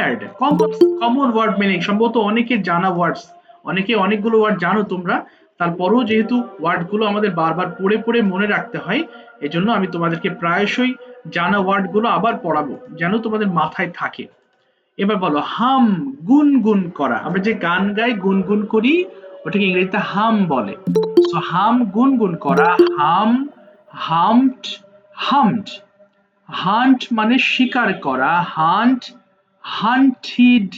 Standard common common word meaning সম্ভবত অনেকের জানা ওয়ার্ডস, অনেকে অনেকগুলো ওয়ার্ড জানো তোমরা, তারপরেও যেহেতু ওয়ার্ডগুলো আমাদের বারবার পড়ে পড়ে মনে রাখতে হয়, এজন্য আমি তোমাদেরকে প্রায়শই জানা ওয়ার্ডগুলো আবার পড়াবো যেন তোমাদের মাথায় থাকে। এবার বলো হাম, গুনগুন করা। আমরা যে গান গাই গুনগুন করি ওটাকে ইংরেজিতে হাম বলে। সো হাম গুনগুন করা, হাম, হামড, হামড। হান্ট মানে শিকার করা, হান্ট, হান্টিড,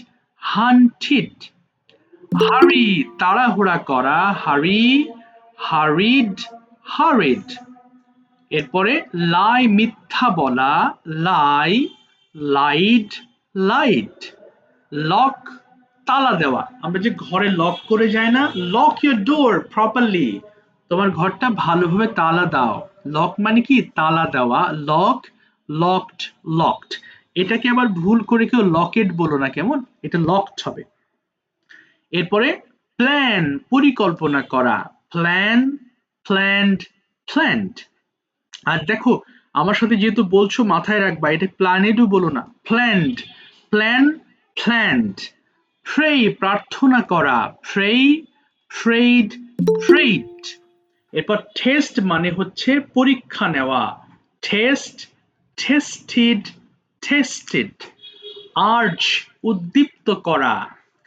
হান্টিড। হারি তাড়াহুড়া করা, হারি, হারিড, হারিড। এরপরে লাই মিথ্যা বলা, লাই, লাইড, লাইড। লক তালা দেওয়া, আমরা যে ঘরে লক করে যাই না, লক ইউর ডোর প্রপারলি, তোমার ঘরটা ভালোভাবে তালা দাও। লক মানে কি তালা দেওয়া, লক, লকড, লকড। এটাকে আবার ভুল করে কেউ লকেট বলো না কেমন, এটা লকড হবে। এরপরে প্ল্যান পরিকল্পনা করা, প্ল্যান, প্ল্যান্ড, প্ল্যান্ড। আর দেখো আমার সাথে যেহেতু বলছো মাথায় রাখবা, এটা প্ল্যানেডও বলো না, প্ল্যান্ড, প্ল্যান, প্ল্যান্ড। প্রে প্রার্থনা করা, প্রে, প্রেড, প্রেড। এরপর টেস্ট মানে হচ্ছে পরীক্ষা নেওয়া, টেস্ট, টেস্টেড, টেস্টেড। আর্জ উদ্দীপ্ত করা,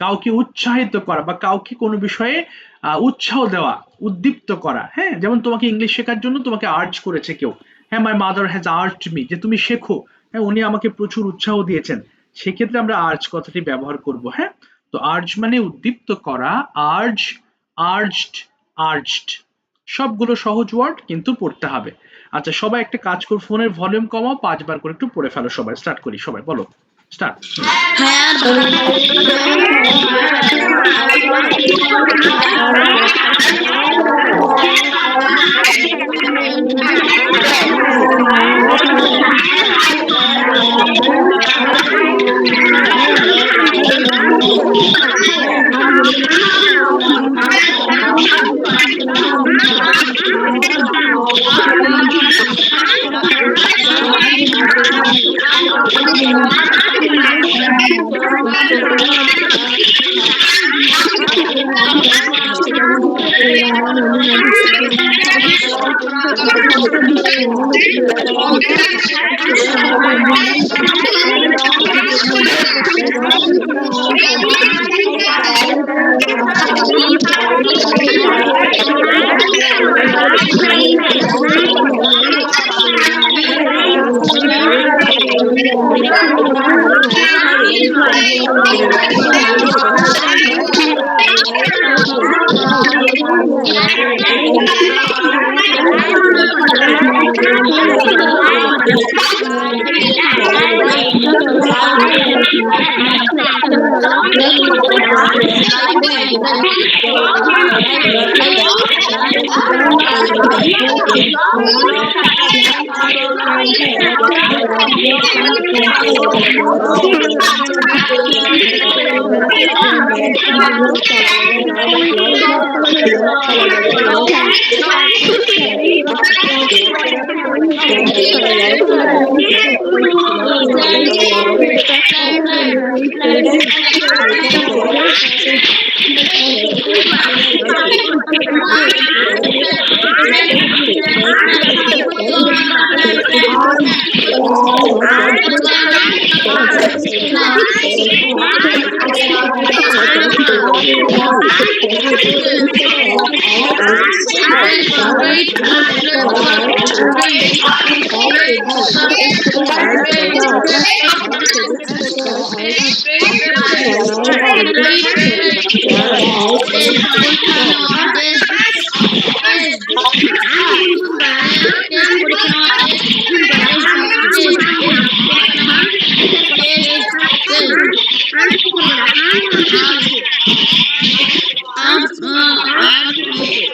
কাউকে উৎসাহিত করা বা কাউকে কোনো বিষয়ে উৎসাহ দেওয়া, উদ্দীপ্ত করা। হ্যাঁ, যেমন তোমাকে ইংলিশ শেখার জন্য তোমাকে আর্জ করেছে কেউ, হ্যাঁ my mother has urged me, যে তুমি শেখো, হ্যাঁ উনি আমাকে প্রচুর উৎসাহ দিয়েছেন, সেক্ষেত্রে আমরা আর্জ কথাটি ব্যবহার করব। হ্যাঁ, তো আর্জ মানে উদ্দীপ্ত করা, আর্জ, আর্জড, আর্জড। সবগুলো সহজ ওয়ার্ড কিন্তু পড়তে হবে। আচ্ছা সবাই একটা কাজ কর, ফোনের ভলিউম কমাও, 5 বার করে একটু পড়ে ফেলো। সবাই স্টার্ট করি, সবাই বলো স্টার্ট।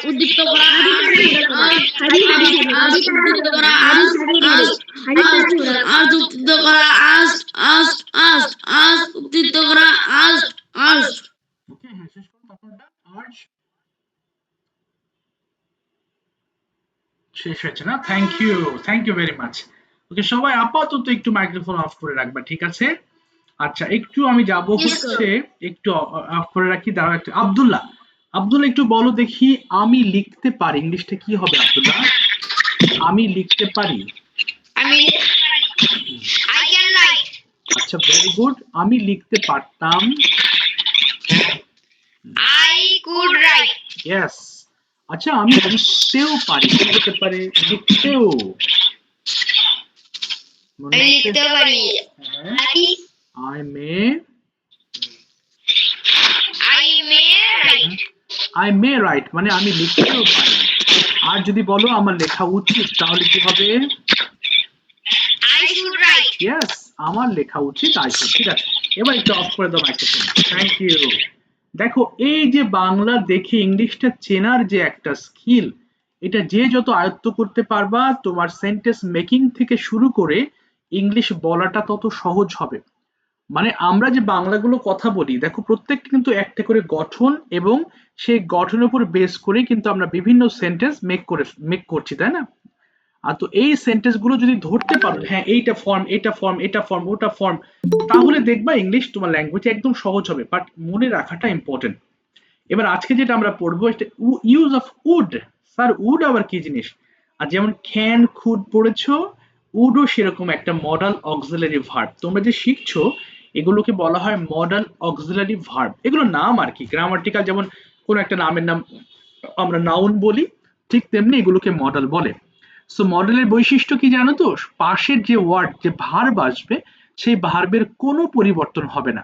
উদ্দীপ্ত করা, উদ্দীপ্ত করা, উদ্দীপ্ত করা, উদ্দীপ্ত করা, ওকে হ্যাঁ শেষ করো, তারপরটা আর্জ শেষ হয়েছে না? Thank you, thank you very much. Okay সবাই আপাতত একটু মাইক্রোফোন অফ করে রাখবা, ঠিক আছে? আচ্ছা, একটু আমি যাব Yes, হচ্ছে, একটু অফ করে রাখি, দাঁড়াও একটু। আব্দুল্লাহ, আব্দুল্লাহ একটু বলো দেখি, আমি লিখতে পারি ইংলিশটা কি হবে আব্দুল্লাহ? আমি লিখতে পারি। I mean, I can write. আচ্ছা, ভেরি গুড। আমি লিখতে পারতাম। I could write. ইয়েস। আচ্ছা, আমি লিখতেও পারি। কি হতে পারে? লিখতেও। মনে I আছে? লিখতে পারি। I may. I may write. I may right মানে আমি লিখতেও পারি। আর যদি বলো আমার লেখা উচিত, তাহলে কি হবে? I should write. ইয়েস, আমার লেখা উচিত, আই শুড। ঠিক আছে, এবার একটু অফ করে দাও মাইক্রোফোন। Thank you. দেখো, এই যে বাংলা দেখে ইংলিশটা চেনার যে একটা স্কিল, এটা যে যত আয়ত্ত করতে পারবা, তোমার সেন্টেন্স মেকিং থেকে শুরু করে ইংলিশ বলাটা তত সহজ হবে। মানে আমরা যে বাংলাগুলো কথা বলি, দেখো প্রত্যেকটা কিন্তু একটা করে গঠন, এবং সেই গঠনের উপর বেস করে কিন্তু আমরা বিভিন্ন সেন্টেন্স মেক করছি, তাই না? আর তো এই সেন্টেন্স গুলো যদি ধরতে পারো, হ্যাঁ এইটা ফর্ম, এটা ফর্ম, এটা ফর্ম, ওটা ফর্ম, তাহলে দেখবা ইংলিশ তোমার ল্যাঙ্গুয়েজ একদম সহজ হবে। বাট মনে রাখাটা ইম্পর্টেন্ট। এবার আজকে যেটা আমরা পড়বো, use of wood. Sir, wood আবার কি জিনিস? আর যেমন ক্যান, খুড পড়েছো, উডও সেরকম একটা মডাল অক্সিলারি ভার্ব। তোমরা যে শিখছো, এগুলোকে বলা হয় মডাল অক্সিলারি ভার্ব। এগুলো নাম আর কি, গ্রামাটিক্যাল। যেমন কোন একটা নামের নাম আমরা নাউন বলি, ঠিক তেমনি এগুলোকে মডেল বলে। সো মডেলের বৈশিষ্ট্য কি জানো তো? পাশের যে ওয়ার্ড, যে ভার্ব আসবে, সেই ভার্বের কোনো পরিবর্তন হবে না।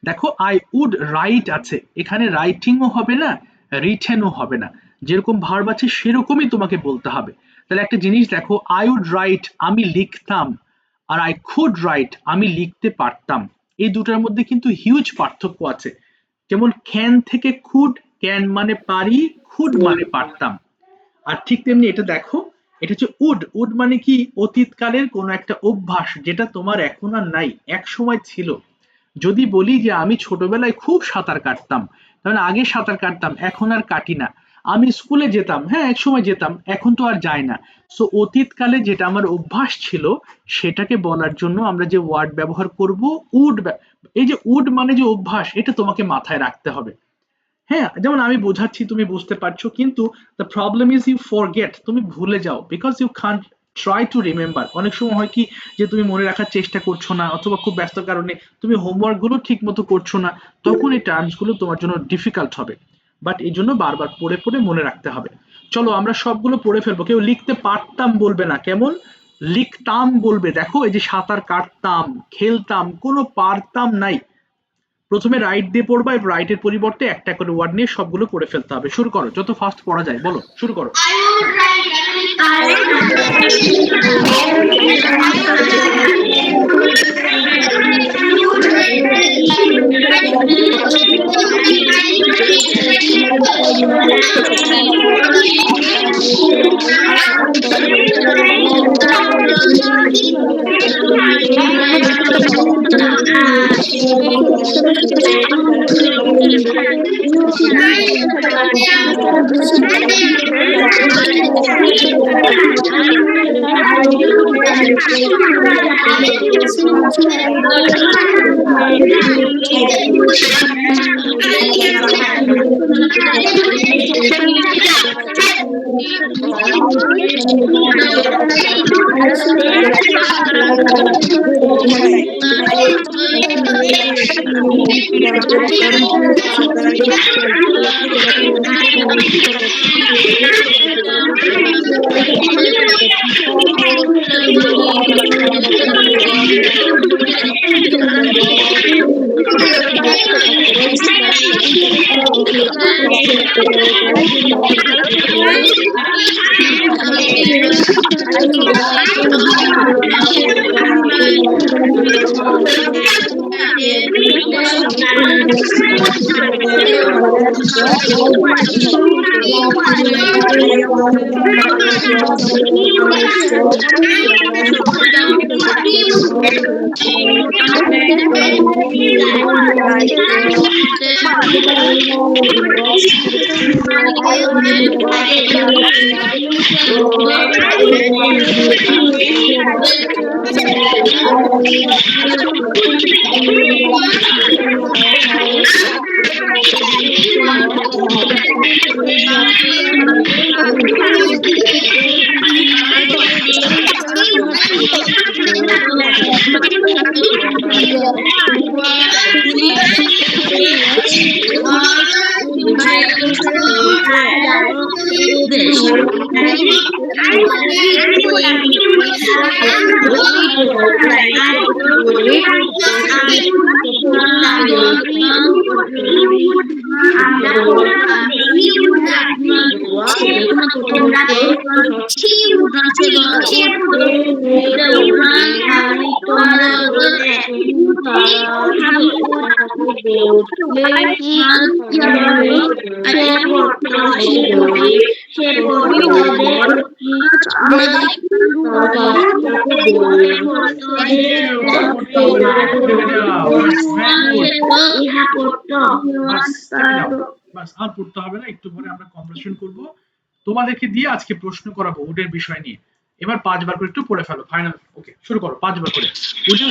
দেখো, আই উড রাইট আছে, এখানে রাইটিংও হবে না, রিটেনও হবে না। যেরকম ভার্ব আছে সেরকমই তোমাকে বলতে হবে। তাহলে একটা জিনিস দেখো, আই উড রাইট আমি লিখতাম, আর আই কুড রাইট আমি লিখতে পারতাম। এই দুটার মধ্যে কিন্তু হিউজ পার্থক্য আছে। যেমন ক্যান থেকে খুড, ক্যান মানে পারি, খুড মানে পারতাম। আর ঠিক তেমনি এটা দেখো, এটা হচ্ছে উড। উড মানে কি? অতীতকালের কোনো একটা অভ্যাস, যেটা তোমার এখন আর নাই, এক সময় ছিল। যদি বলি যে আমি ছোটবেলায় খুব সাঁতার কাটতাম, তাহলে আগে সাঁতার কাটতাম, এখন আর কাটি না। আমি স্কুলে যেতাম, হ্যাঁ এক সময় যেতাম, এখন তো আর যাই না। সো অতীতকালে যেটা আমার অভ্যাস ছিল, সেটাকে বলার জন্য আমরা যে ওয়ার্ড ব্যবহার করব, উড। এই যে উড মানে যে অভ্যাস, এটা তোমাকে মাথায় রাখতে হবে। হ্যাঁ, যেমন আমি বোঝাচ্ছি তুমি বুঝতে পারছো, কিন্তু the problem is you forget, তুমি ভুলে যাও, because you can't try to remember. অনেক সময় হয় কি, যে তুমি মনে রাখার চেষ্টা করছো না, অথবা খুব ব্যস্ত কারণে তুমি হোমওয়ার্ক গুলো ঠিক মতো করছো না, তখন এই টার্মস গুলো তোমার জন্য ডিফিকাল্ট হবে। বাট এই জন্য বারবার পড়ে পড়ে মনে রাখতে হবে। চলো আমরা সবগুলো পড়ে ফেলবো। কেউ লিখতে পারতাম বলবে না, কেমন? লিখতাম বলবে। দেখো, এই যে সাঁতার কাটতাম, খেলতাম, কোনো পারতাম নাই। প্রথমে রাইট দিয়ে পড়বা, এবং রাইটের পরিবর্তে একটা করে ওয়ার্ড নিয়ে সবগুলো পড়ে ফেলতে হবে। শুরু করো, যত ফাস্ট পড়া যায় বলো, শুরু করো। Good job. That's very good. বাস থেমে যাও। বাস আর পড়তে হবে না, একটু পরে আমরা কনভারসেশন করব। তোমাদেরকে দিয়ে আজকে প্রশ্ন করাবো উডের বিষয় নিয়ে। এবার 5 বার করে একটু পড়ে ফেলো ফাইনাল। ওকে শুরু করো 5 বার করে। Would you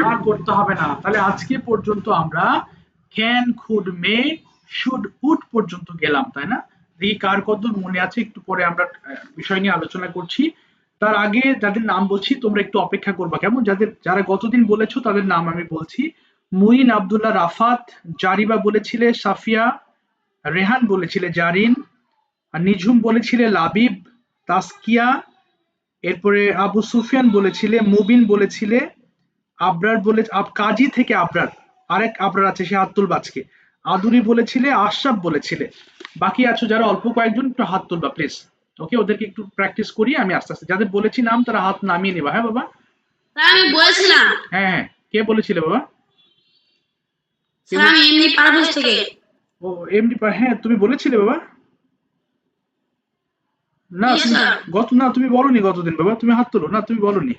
আর করতে হবে না। তাহলে আজকে পর্যন্ত আমরা can, could, may, should, would পর্যন্ত গেলাম, তাই না? দেখি কার কতদূর মনে আছে। একটু পরে আমরা বিষয় নিয়ে আলোচনা করছি। তার আগে যাদের নাম বলছি তোমরা একটু অপেক্ষা করবা, কেমন? যারা গতদিন বলেছো তাদের নাম আমি বলছি। মুইন আব্দুল্লাহ রাফাত, জারিবা বলেছিলে সাফিয়া, রেহান বলেছিলে জারিন, আর নিঝুম বলেছিলে লাবিব, তাসকিয়া, এরপরে আবু সুফিয়ান বলেছিলে, মুবিন বলেছিলে, আবরার বলে কাজী থেকে আবরার, আরেক আবরার আছে সে হাত তুলবা আজকে। আদুরি বলেছিলে, আশরাফ বলেছিলে। বাকি আছো যারা অল্প কয়েকজন একটু হাত তুলবা প্লিজ। ওকে, ওদেরকে একটু প্র্যাকটিস করি আমি আস্তে আস্তে। যাদের বলেছি নাম তারা হাত নামিয়ে নেবা। হ্যাঁ বাবা? আমি বলেছিলাম হ্যাঁ হ্যাঁ, কে বলেছিলে বাবা? স্যার আমি এমনি পারভেজ থেকে। ও এমডি হ্যাঁ তুমি বলেছিলে বাবা? না Yes, তুমি sir. না তুমি বলনি গতদিন বাবা, তুমি হাত তোলো। না তুমি বলনি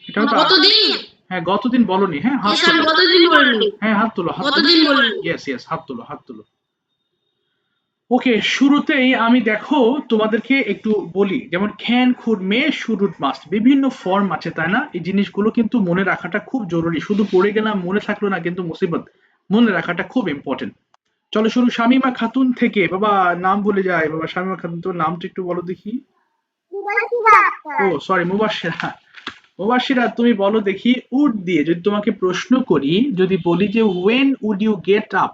এটা হয়তো কতদিন? হ্যাঁ গতদিন বলনি। হ্যাঁ হাত Yes, আমি তোলো। কতদিন বলিনি। হ্যাঁ হাত তোলো, হাত তোলো। কতদিন বলিনি। ইয়েস ইয়েস, হাত তোলো হাত তোলো। ওকে, শুরুতেই আমি দেখো তোমাদেরকে একটু বলি, যেমন can, could, may, should, would, must, বিভিন্ন ফর্ম আছে তাই না? এই জিনিসগুলো কিন্তু মনে রাখাটা খুব জরুরি। শুধু পড়ে গেলাম মনে থাকলো না কিন্তু মুসিবত, মনে রাখাটা খুব ইম্পর্টেন্ট। চলো শুরু শামিমা খাতুন থেকে। বাবা নাম ভুলে যায় বাবা। শামিমা খাতুন, তোর নামটা একটু বলো দেখি। ও সরি, মুবাশশিরা। মুবাশশিরা তুমি বলো দেখি, উড দিয়ে যদি তোমাকে প্রশ্ন করি, যদি বলি যে when would you get up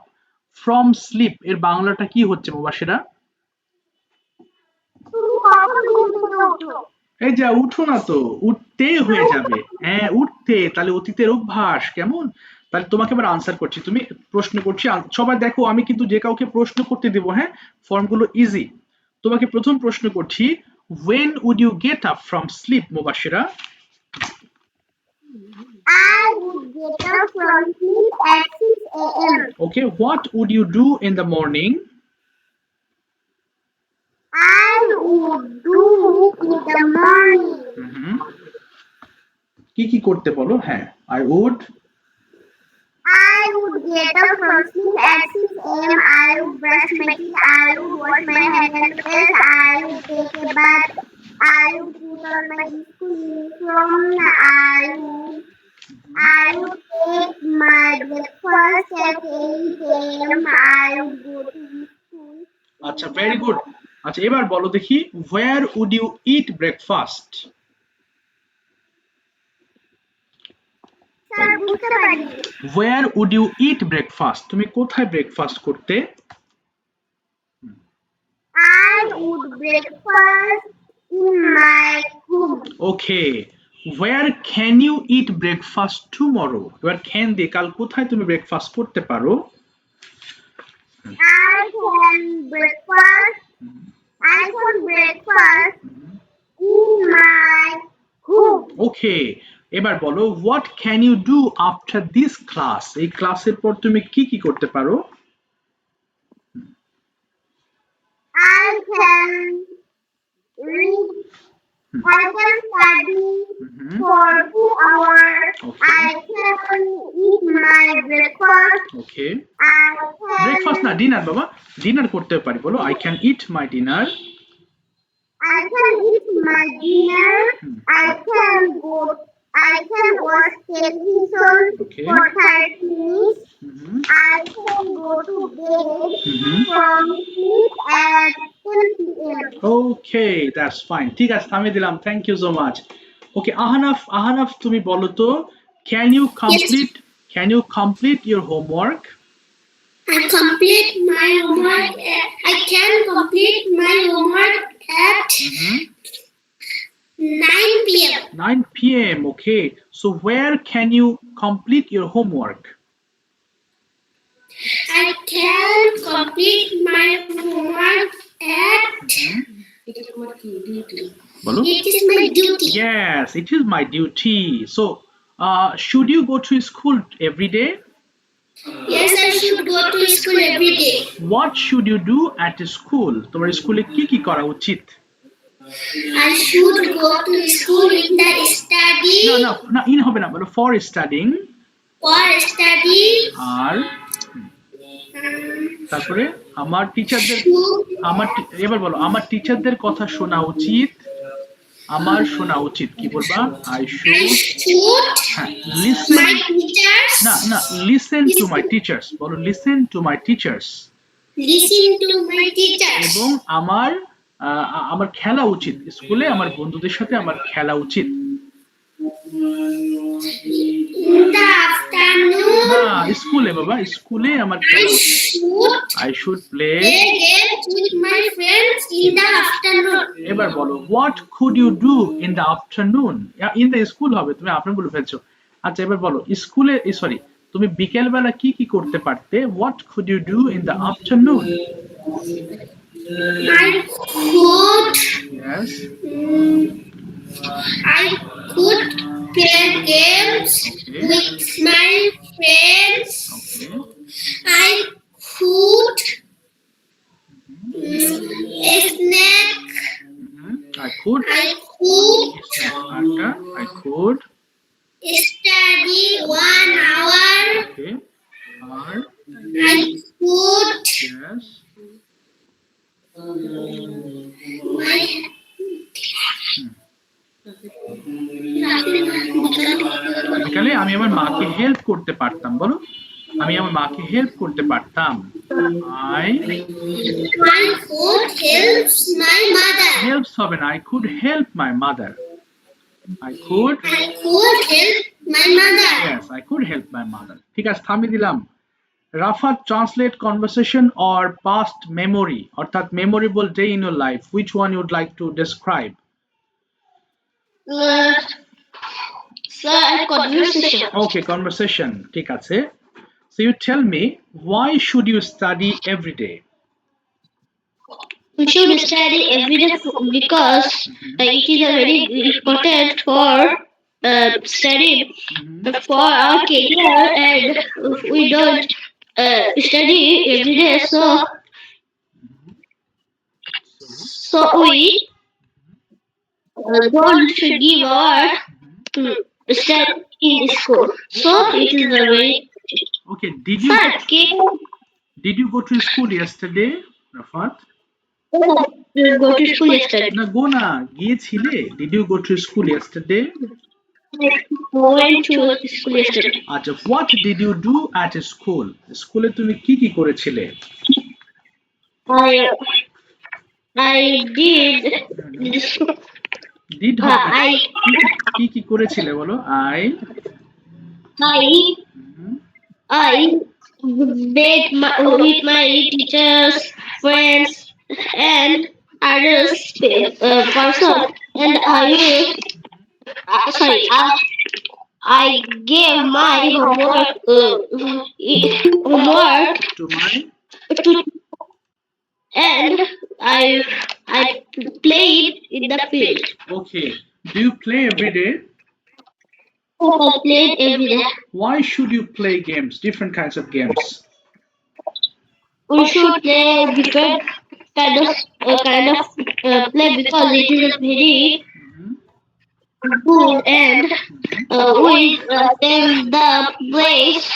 from sleep, এর বাংলাটা কি হচ্ছে মুবাশশিরা? এই যা, উঠো না তো, উঠতে হয়ে যাবে। হ্যাঁ উঠতে, তাহলে অতীতের অভ্যাস কেমন। তাহলে তোমাকে এবার আনসার করছি, তুমি প্রশ্ন করছি, সবাই দেখো আমি কিন্তু যে কাউকে প্রশ্ন করতে দিব, হ্যাঁ, ফর্মগুলো ইজি। তোমাকে প্রথম প্রশ্ন করছি, when would you get up from sleep মুবাশশিরা? I would get up from sleep at 6 a.m. Okay, what would you do in the morning? I would do in the morning. হুম, কি কি করতে বলো? হ্যাঁ, I would, I would get up from sleep at 6 a.m. I would brush my teeth. I would wash my hands and face. I would take a bath. I would put on my school uniform. I would take my breakfast at 8 a.m. I would go to school. আচ্ছা very good. আচ্ছা এবার বলো দেখি, where would you eat breakfast? Sir বুঝতে পারিনি। where would you eat breakfast, তুমি কোথায় breakfast করতে? I would breakfast in my room. Okay, where can you eat breakfast tomorrow? এবার can দিয়ে কাল কোথায় তুমি ব্রেকফাস্ট করতে পারো? I can breakfast. I can breakfast in my room. ওকে, এবার বলো what can you do after this class, এই ক্লাসের পর তুমি কি কি করতে পারো? I can read. I can study for 2 hours. Okay. I can eat my breakfast. Okay, I breakfast না, can. ডিনার বাবা, ডিনার করতে পারি, বলো I can eat my dinner. I can eat my dinner. I can go. I can watch television Okay. for 30 minutes. হুম, I can go to bed হুম, from sleep at 10 p.m. Okay that's fine, ঠিক আছে থামিয়ে দিলাম, thank you so much. Okay Ahnaf, Ahnaf তুমি বলো তো, can you complete your homework? I complete my homework. I can complete my homework at 9 p.m. 9 p.m. Okay, so where can you complete your homework? I can complete my homework at. বলো। It is my duty. Yes, it is my duty. So should you go to school every day? Yes, I should go to school every day. What should you do at school? তোমার স্কুলে কি কি করা উচিত? I should go to school in the study. না in হবে না, বলো for studying। For study. আর তারপরে আমার টিচারদের, এবার বলো আমার টিচারদের কথা শোনা উচিত, আমার শোনা উচিত, কি বলবা? I should, হ্যাঁ, listen, My teachers. না listen to my teachers, বলো listen to my teachers। Listen to my teachers. এবং আমার আমার খেলা উচিত, স্কুলে আমার বন্ধুদের সাথে আমার খেলা উচিত। In the afternoon. না স্কুলে বাবা, স্কুলে আমার খেলা উচিত। I should play games with my friends in the afternoon. এবার বলো what could you do in the afternoon? in the school হবে, তুমি আপনার বলে ফেলছো। আচ্ছা এবার বলো স্কুলে, সরি, তুমি বিকেল বেলা কি কি করতে পারতে? what could you do in the afternoon? I could. Yes. I could play games Okay. with my friends. Okay. I could snack. I could I could I could study 1 hour. okay, or I could yes, My বিকালে আমি আমার মাকে help করতে পারতাম, বলো আমি আমার মাকে হেল্প করতে পারতাম। I could helps my mother. Helps হবে না, I could help my mother. I could I could help my mother. Yes, I could help my mother. ঠিক আছে, থামিয়ে দিলাম। Rafat, translate conversation or past memory, অর্থাৎ memorable day in your life, which one you'd like to describe? Sir, conversation. Okay, conversation, ঠিক আছে। So you tell me, why should you study every day? We should study every day because it is a very important for study for our career, and if we don't study every day, so we don't give our study in school. So it is a very Okay, did you go to school yesterday, Rafat? go to school yesterday. না, গো না, গিয়েছিলে? Did you go to school yesterday? Went to school yesterday. আচ্ছা, what did you do at school? স্কুলে তুমি কি কি করেছিলে? I did this. Did হবে I কি কি করেছিলে বলো? I met with my teachers, friends, and others person, and I gave my homework to my to, and I played in the field. Okay, do you play every day? I played every day. Why should you play games, different kinds of games? We should play different kind of play because it is a very good, and we tell the place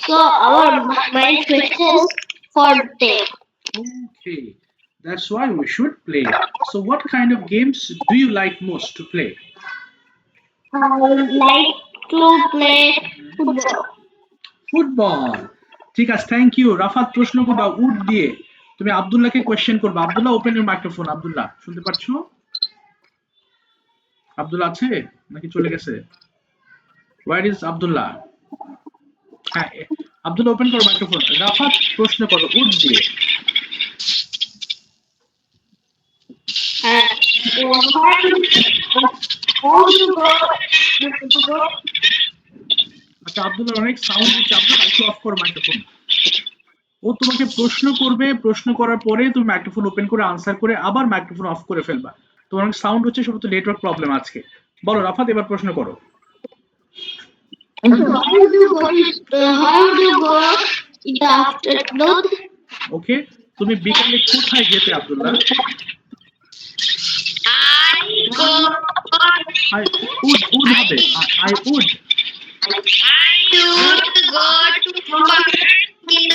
so our mind freshes for them. Okay, that's why we should play. So what kind of games do you like most to play? I like to play football. Football, ঠিক আছে, thank you. Rafat প্রশ্ন করবা would দিয়ে, তুমি আব্দুল্লাহকে question করবা। Abdullah, open your microphone. Abdullah, শুনতে পাচ্ছো? আব্দুল্লাহ আছে নাকি চলে গেছে? Where is Abdullah? হ্যাঁ, আব্দুল্লাহ ওপেন করো মাইক্রোফোন। রাফাত প্রশ্ন করো উড দিয়ে। আচ্ছা, আব্দুল্লাহ অনেক সাউন্ড হচ্ছে, আব্দুল্লাহ একটু অফ করো মাইক্রোফোন। ও তোমাকে প্রশ্ন করবে, প্রশ্ন করার পরে তুমি মাইক্রোফোন ওপেন করে আনসার করে আবার মাইক্রোফোন অফ করে ফেলবা। তোমার অনেক সাউন্ড হচ্ছে, সব তো নেটওয়ার্ক প্রবলেম আজকে। বলো রাফাত, এবার প্রশ্ন করো। How do you go in the afternoon? ওকে, তুমি বিকালে কোথায় যেতে আব্দুল্লাহ? I would হবে, I would go to work in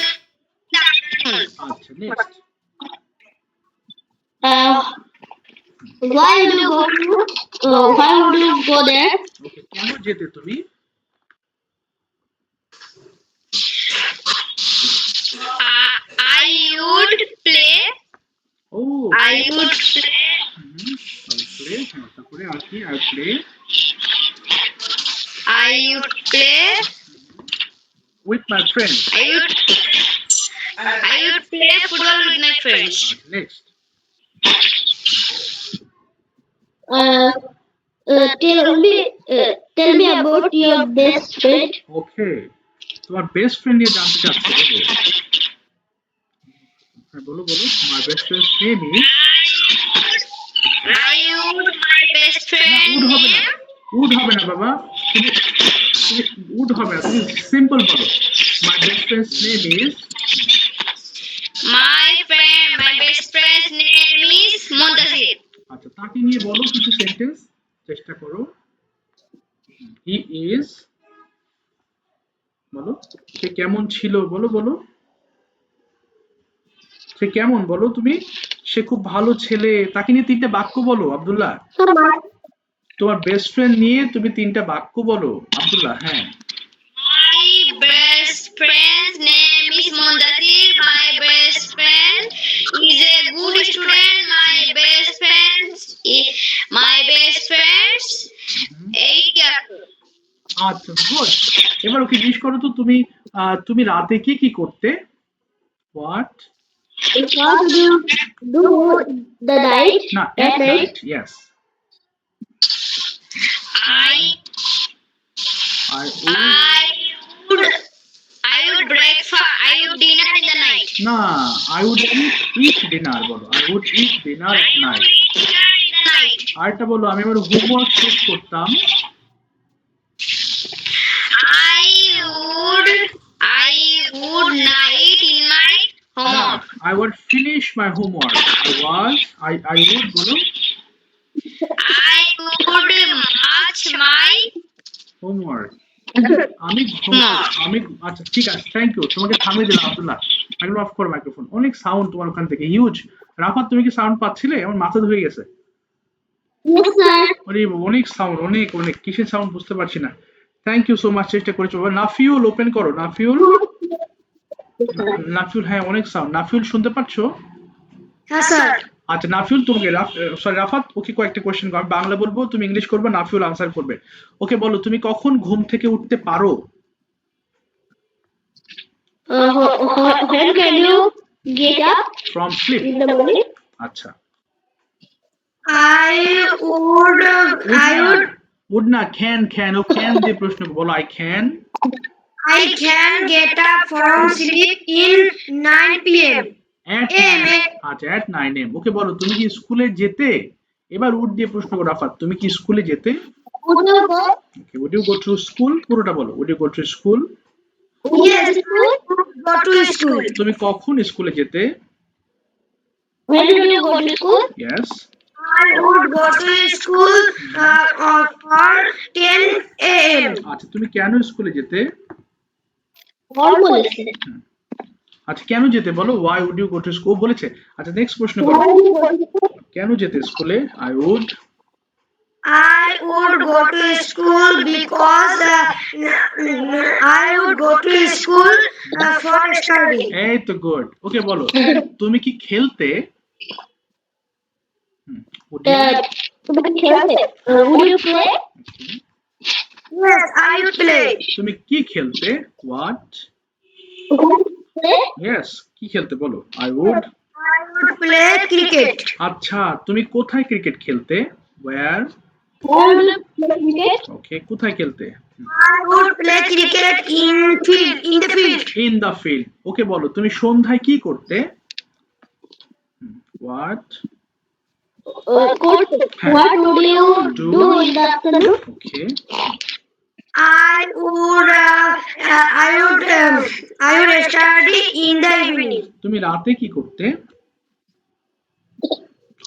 the afternoon. আচ্ছা, next. Why would you go there? Okay, কেন যেতে তুমি? I would play. ও, I would play. প্লে, হ্যাঁ, তারপরে আর কি? আর play I would play with my friends. I would play football with my friends. Next. Tell me about your best friend. Okay. তোমার বেস্ট ফ্রেন্ড নিয়ে জানতে চাচ্ছি, বলো। হ্যাঁ, বলো বলো। My best friend's name is I would my best friend. Would হবে না, উড হবে না বাবা, তুমি উড হবে না, তুমি সিম্পল বলো। My best friend's name is My best friend's name is Montazir. আচ্ছা, তাকে নিয়ে বলো কিছু সেন্টেন্স, চেষ্টা করো। He is, বলো। সে কেমন ছিল, বলো বলো। সে কেমন বলো তুমি? সে খুব ভালো ছেলে, তাকে নিয়ে 3টা বাক্য বলো আব্দুল্লাহ। So my তোমার বেস্ট ফ্রেন্ড নিয়ে তুমি 3টা বাক্য বলো আব্দুল্লাহ। হ্যাঁ, My best friend's name is Mondatir. My best friend is a good student. My best friends 8 years old. আচ্ছা গুড। এবার ওকে জিজ্ঞেস করো তো তুমি তুমি রাতে কি কি করতে? What? what do you do the night না, at at night? night, yes. I I would I would breakfast. I would dinner in the night. না, I would eat dinner বলো। I would eat dinner at night। Dinner in the night. আরেকটা বলো, আমি আমার homework শেষ করতাম। I would night in my না, homework. I would finish my homework। I would বলো I would march my homework. আমি আচ্ছা ঠিক আছে, থ্যাংক ইউ, তোমাকে থামিয়ে দিলাম আব্দুল্লাহ। মাইক্রোফোন অফ করো, মাইক্রোফোন। অনেক সাউন্ড তোমার ওখান থেকে, হিউজ। রাফাত তুমি কি সাউন্ড পাচ্ছিলে? আমার মাথা ধরে গেছে। Yes, sir. আরে অনেক সাউন্ড, অনেক অনেক কিসের সাউন্ড বুঝতে পারছি না। থ্যাংক ইউ সো মাচ, চেষ্টা করেছো। নাফিউল ওপেন করো, নাফিউল। নাফিউল, হ্যাঁ অনেক সাউন্ড। নাফিউল শুনতে পাচ্ছো? Yes, sir. আচ্ছা নাফিউল, তোমাকে সরি রাফাত, ওকে কয়েকটা কোশ্চেন আমি বাংলা বলবো, তুমি ইংলিশ করবে, নাফিউল আনসার করবে। ওকে বলো, তুমি কখন ঘুম থেকে উঠতে পারো? When can you get up from sleep. in the morning? আচ্ছা, I would উড না, ক্যান ও ক্যান দিয়ে প্রশ্ন বলো। I can I can get up from sleep in 9 p.m. আচ্ছা এট 9 AM। ওকে বলো, তুমি কি স্কুলে যেতে? এবার উড দিয়ে প্রশ্ন করো রাফাত, তুমি কি স্কুলে যেতে? Would you go? Okay, would you go to school, পুরোটা বলো। Would you go to school? Yes, go to school. তুমি কখন স্কুলে যেতে? When did you go to school? Yes. I would go to school for 10 a.m. আচ্ছা, তুমি কেন স্কুলে যেতে? All police. আচ্ছা কেন যেতে বলো, why would you go to school বলেছে। আচ্ছা নেক্সট প্রশ্ন করো, Why did you go to school? কেন যেতে স্কুলে? I would I would go to school because I would go to school for study. এই তো গুড। ওকে বলো, তুমি কি খেলতে? Would you- Would you play? Yes, I would play. তুমি কি খেলতে? What? Would you play? Yes, কি খেলতে বলো। I would I would play cricket. আচ্ছা, তুমি কোথায় ক্রিকেট খেলতে? Where? Would you play cricket? Okay, কোথায় খেলতে? I would play cricket in the field. In the field. Okay বলো, তুমি সন্ধ্যায় কি করতে? What? What would you do in the afternoon? Okay, I would study in the evening. তুমি রাতে কি করতে?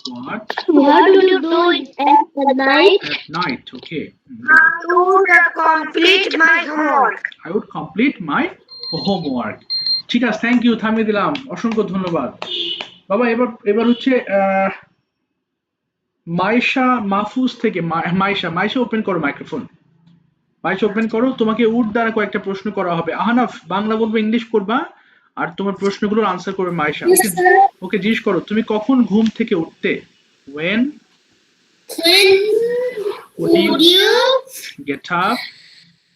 What? What do you do at the night? At night, okay. I would complete my homework. I would complete my homework। ঠিক আছে, thank you, থামিয়ে দিলাম, অসংখ্য ধন্যবাদ। বাবা এবার হচ্ছে মাইশা মাহফুজ থেকে। মাইশা ওপেন করো মাইক্রোফোন। মাইশা ওপেন করো, তোমাকে উড দ্বারা কয়েকটা প্রশ্ন করা হবে। আহনাফ বাংলা বলবে, ইংলিশ করবা, আর তোমার প্রশ্নগুলোর আনসার করবে মাইশা। ওকে জিজ্ঞেস করো, তুমি কখন ঘুম থেকে উঠতে? When would you get up?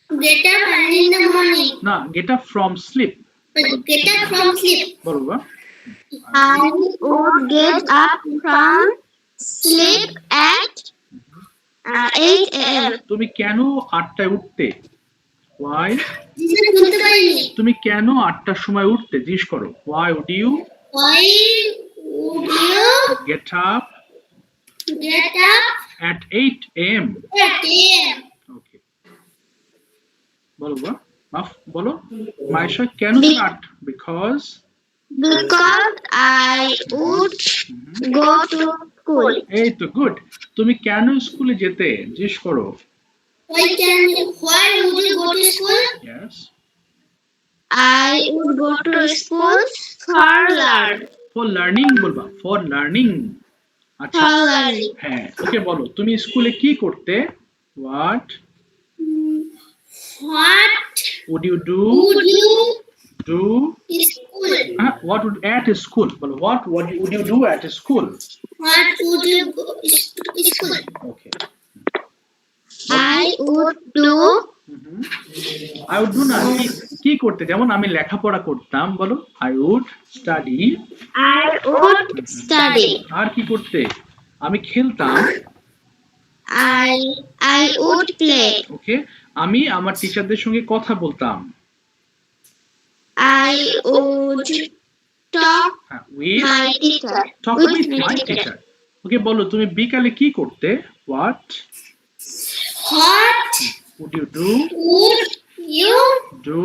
Get up early in the morning. না, get up from sleep Get up from sleep. বলো বা। I would get up from sleep at 8 a.m. তুমি কেন 8টায় উঠতে? Why? শুনতে পাইনি। তুমি কেন 8টার সময় উঠতে? জিজ্ঞেস করো। Why would you Why would you get up get up at 8 AM? at 8 a.m.? ওকে, বলো বা। বলো মাইশা, কেন তুমি 8? Because Because I would go to school. এই তো গুড। তুমি কেন স্কুলে যেতে? জিজ্ঞেস করো। Why would you go to school? Yes. I would go to school for learn. For learning বলবা, ফর লার্নিং। আচ্ছা For learning. হ্যাঁ, ওকে বলো তুমি স্কুলে কি করতে? What What would you do? would you do school? What would at school বলো, what would you do at school? What would you go school? Okay, I would do I would do না, কি করতে? যেমন আমি লেখাপড়া করতাম, বলো I would study. I would study. আর কি করতে? আমি খেলতাম। I would play. ওকে, আমি আমার টিচারদের সঙ্গে কথা বলতাম। I would talk হ্যাঁ, উইথ my teacher. Talk with my teacher. Okay বলো তুমি বিকালে কি করতে? What What would you do? would you do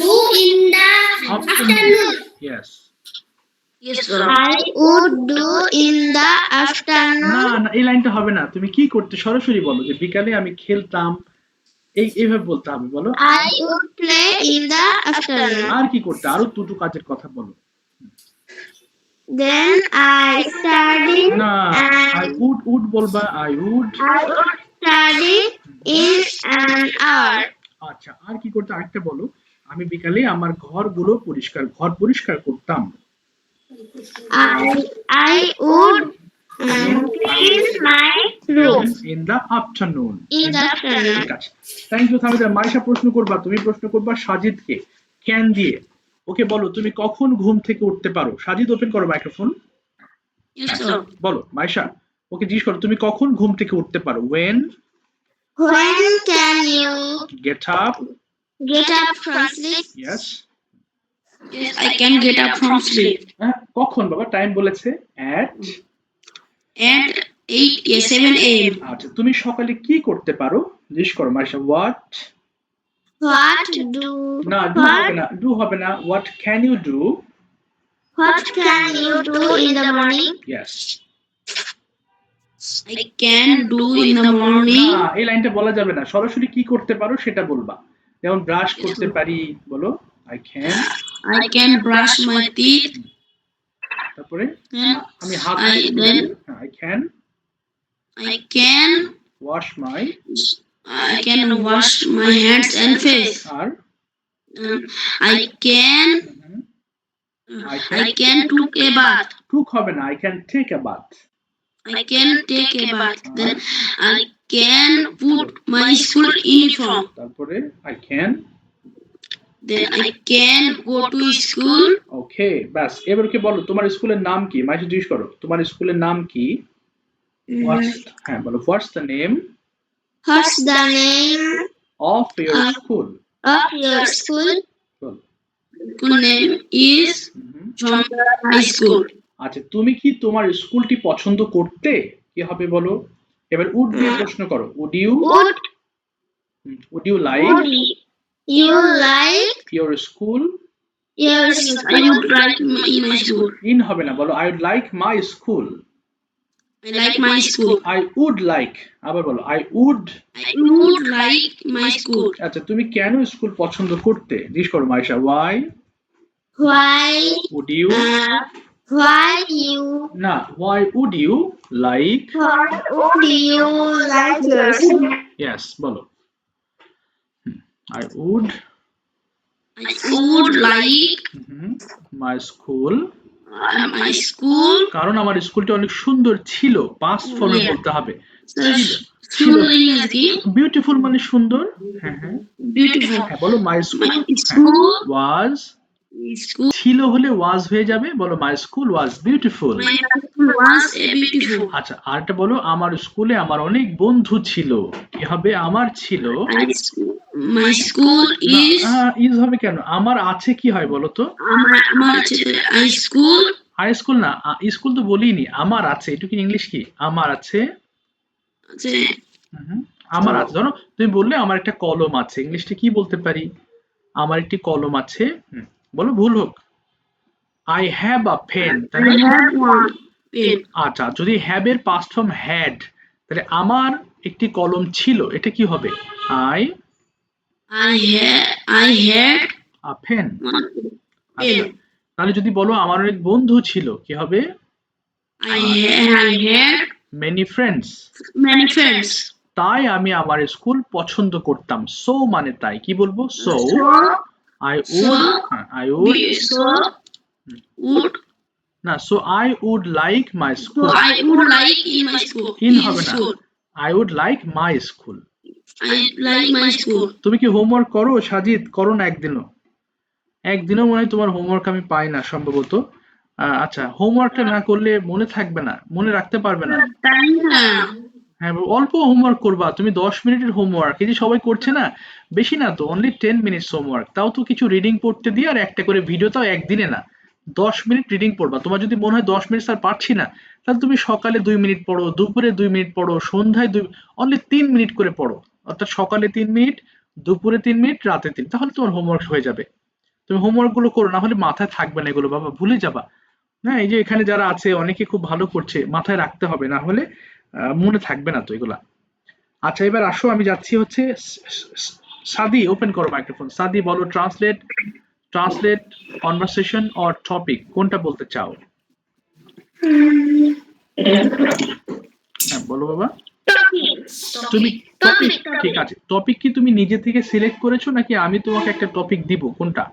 do in the afternoon? Yes. Yes, sir. I would do in the afternoon. না না, এই লাইনটা হবে না, তুমি কি করতে সরাসরি বলো যে বিকালে আমি খেলতাম, এইভাবে বলতে হবে, বলো। I would play in the afternoon. আর কি করতে? আরো দুটো কাজের কথা বলো। Then I study. না, আই উড বলবা, I would. I would study in an hour. আচ্ছা, আর কি করতে আরেকটা বলো। আমি বিকালে আমার ঘর পরিষ্কার করতাম। I would clean my room in the afternoon. in the afternoon. ঠিক আছে, থ্যাংক ইউ তাহমিদা। মাইশা প্রশ্ন করবা, তুমি প্রশ্ন করবা সাজিদকে ক্যান দিয়ে। ওকে বলো তুমি কখন ঘুম থেকে উঠতে পারো? সাজিদ ওপেন করো মাইক্রোফোন। Yes, sir. বলো মাইশা, ওকে জিজ্ঞেস করো তুমি কখন ঘুম থেকে উঠতে পারো? when When can you get up? get up from sleep? yes Yes, I can get up from sleep. কখন বাবা? টাইম বলেছে at At 7 a.m. আচ্ছা, তুমি সকালে কি করতে পারো? জিজ্ঞেস করো মাইশা what What do না, ডু হবে না, what can you do? What can you do in the morning? yes I can do in the morning. না, এই লাইনটা বলা যাবে না, সরাসরি কি করতে পারো সেটা বলবা। যেমন ব্রাশ করতে পারি, বলো I can brush my teeth. তারপরে And আমি হাত I then I can I can wash my wash my hands and face. R I can take a bath. টুক হবে না, I can take a bath। I can take a bath. Then I can put my school uniform. তারপরে I can Then I can go to school. ওকে, ব্যাস। এবার কি বলো তোমার স্কুলের নাম কি? মাইশা জিজ্ঞেস করো তোমার স্কুলের নাম কি? হ্যাঁ বলো, what's the name What's the name of your school? of your school? বলো। School name is Jomara High School. আচ্ছা, তুমি কি তোমার স্কুলটি পছন্দ করতে? কি হবে বলো। এবার উড দিয়ে প্রশ্ন করো, would you like Would you like your school? yes, I would like my school. In হবে না, বলো I would like my school. I like my school. I would like, আবার বলো I would. I would like my school. আচ্ছা, তুমি কেন school পছন্দ করতে? জিজ্ঞেস করো Maisha, why Why would you you না, why would you like would you like your school? Yes বলো I would I would like my school. my school. কারণ আমার স্কুলটা অনেক সুন্দর ছিল, পাস্ট ফর্মে বলতে হবে। School is বিউটিফুল মানে সুন্দর। হ্যাঁ হ্যাঁ beautiful. হ্যাঁ, বলো my school School was. school ছিল হলে ওয়াজ হয়ে যাবে, বলো my school was beautiful. my school was beautiful. আচ্ছা, আরেকটা বলো, আমার স্কুলে আমার অনেক বন্ধু ছিল। কি হবে? আমার ছিল। My school is ইজ হবে কেন? আমার আছে কি হয় বলো তো? my school হাই স্কুল না, স্কুল তো বলিনি, আমার আছে, এটুকু ইংলিশ কি? আমার আছে। আমার আছে, ধরো তুমি বললে আমার একটা কলম আছে, ইংলিশটা কি বলতে পারি? আমার একটি কলম আছে। বলো ভুল হোক, I have a pen. I have one pen. আচ্ছা, যদি হ্যাভ এর পাস্ট ফর্ম হ্যাড, তাহলে আমার একটি কলম ছিল, এটা কি হবে? I I had a pen. one আচ্ছা, pen. তাহলে যদি বলো আমার অনেক বন্ধু ছিল, কি হবে? I had many friends. many friends. তাই আমি আমার স্কুল পছন্দ করতাম। সো মানে তাই, কি বলবো? So So, I would, I would so would না, so I would like my so school. I would like in my school. In হবে না, I would like my school. I like my school. তুমি কি homework করো সাজিদ? করো না একদিনও? একদিনও মনে হয় তোমার হোমওয়ার্ক আমি পাই না সম্ভবত। আচ্ছা, হোমওয়ার্কটা না করলে মনে থাকবে না, মনে রাখতে পারবে না। হ্যাঁ, অল্প হোমওয়ার্ক করবা তুমি, 10 মিনিটের হোমওয়ার্ক। এই যে সবাই করছে না, বেশি না তো, অনলি 10 মিনিটস হোমওয়ার্ক। তাও তো কিছু রিডিং পড়তে দিয়ে, আর একটা করে ভিডিও, তাও একদিনে না। 10 মিনিট রিডিং পড়বা। তোমার যদি মনে হয় 10 মিনিট আর পারছি না, তাহলে তুমি সকালে 2 মিনিট পড়ো, দুপুরে 2 মিনিট পড়ো, সন্ধ্যায় অনলি 3 মিনিট করে পড়ো। অর্থাৎ সকালে 3 মিনিট, দুপুরে 3 মিনিট, রাতে 3, তাহলে তোমার হোমওয়ার্ক হয়ে যাবে। তুমি হোমওয়ার্ক গুলো করো, না হলে মাথায় থাকবে না এগুলো বাবা, ভুলে যাবা। হ্যাঁ, এই যে এখানে যারা আছে অনেকে খুব ভালো করছে, মাথায় রাখতে হবে, না হলে মনে থাকবে না তো এগুলা। আচ্ছা, এবার আসো, আমি যাচ্ছি হচ্ছে সাদি, ওপেন করো মাইক্রোফোন। সাদি বলো, translate, translate conversation or topic, কোনটা বলতে চাও? হ্যাঁ বলো বাবা। তুমি টপিক, ঠিক আছে। টপিক কি তুমি নিজে থেকে সিলেক্ট করেছো, নাকি আমি তোমাকে একটা টপিক দিব? কোনটা?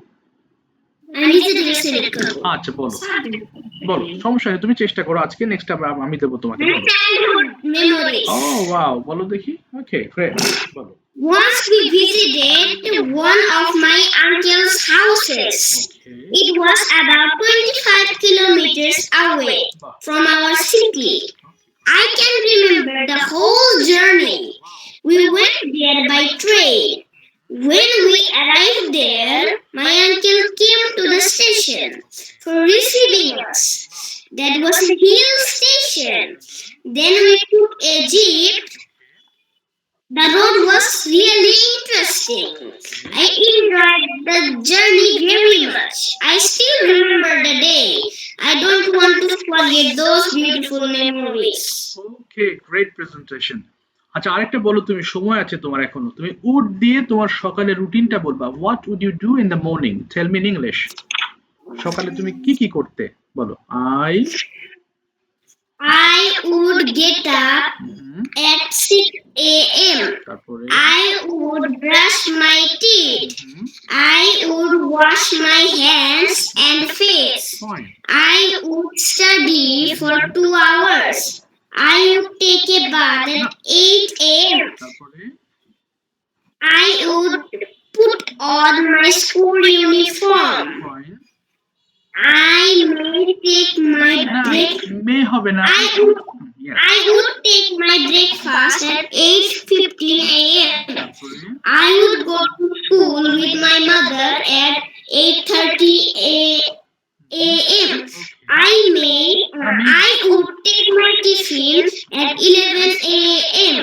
আচ্ছা বলো, বলো, সমস্যা নেই, তুমি চেষ্টা করো আজকে, নেক্সট আমি দেবো তোমাকে। বলো। Memories. ও ওয়াও, বলো দেখি। ওকে, গ্রেট, বলো। Once we visited one of my uncle's houses. Okay. It was about 25 kilometers away from our city. I can remember the whole journey. We went there by train. When we arrived there, my uncle came to the station for receiving us. That was a hill station. Then we took a jeep. The road was really interesting. I enjoyed the journey very much. I still remember the day. I don't want to forget those beautiful memories. Okay, great presentation. আচ্ছা, আরেকটা বলো তুমি, সময় আছে তোমার এখনো। তুমি would দিয়ে তোমার সকালের রুটিনটা বলবা। What would you do in the morning? Tell me in English. সকালে তুমি কি কি করতে? বলো। I would get up at 6 a.m. তারপরে I would brush my teeth. I would wash my hands and face. Fine. I would study for 2 hours. I would take a bath at 8 a.m. তারপরে I would put on my school uniform. Fine. I may take my break. মে হবে না। Yes. I would take my breakfast at 8:15 a.m. তারপরে I would go to school with my mother at 8:30 a.m. I would take my tiffin at 11 a.m.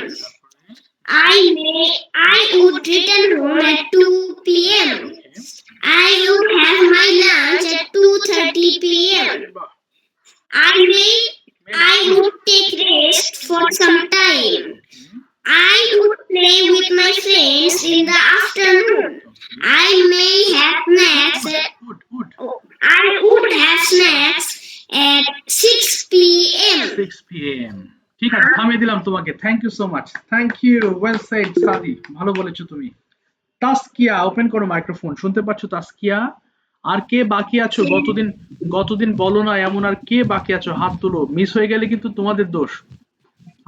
I would return home at 2 p.m. I would have my lunch at 2:30 p.m. I would take rest for some time. I would play with my friends in the afternoon. I may have snacks. I would have snacks at 6 p.m. 6 p.m. ঠিক আছে, থামিয়ে দিলাম তোমাকে। Thank you so much. Thank you, well said Sadi, ভালো বলেছো তুমি। Taskia, open করো microphone. শুনতে পাচ্ছ তাসকিয়া? আর কে বাকি আছো? গতদিন বলো না এমন, আর কে বাকি আছো? হাত তুলো, মিস হয়ে গেলে কিন্তু তোমাদের দোষ।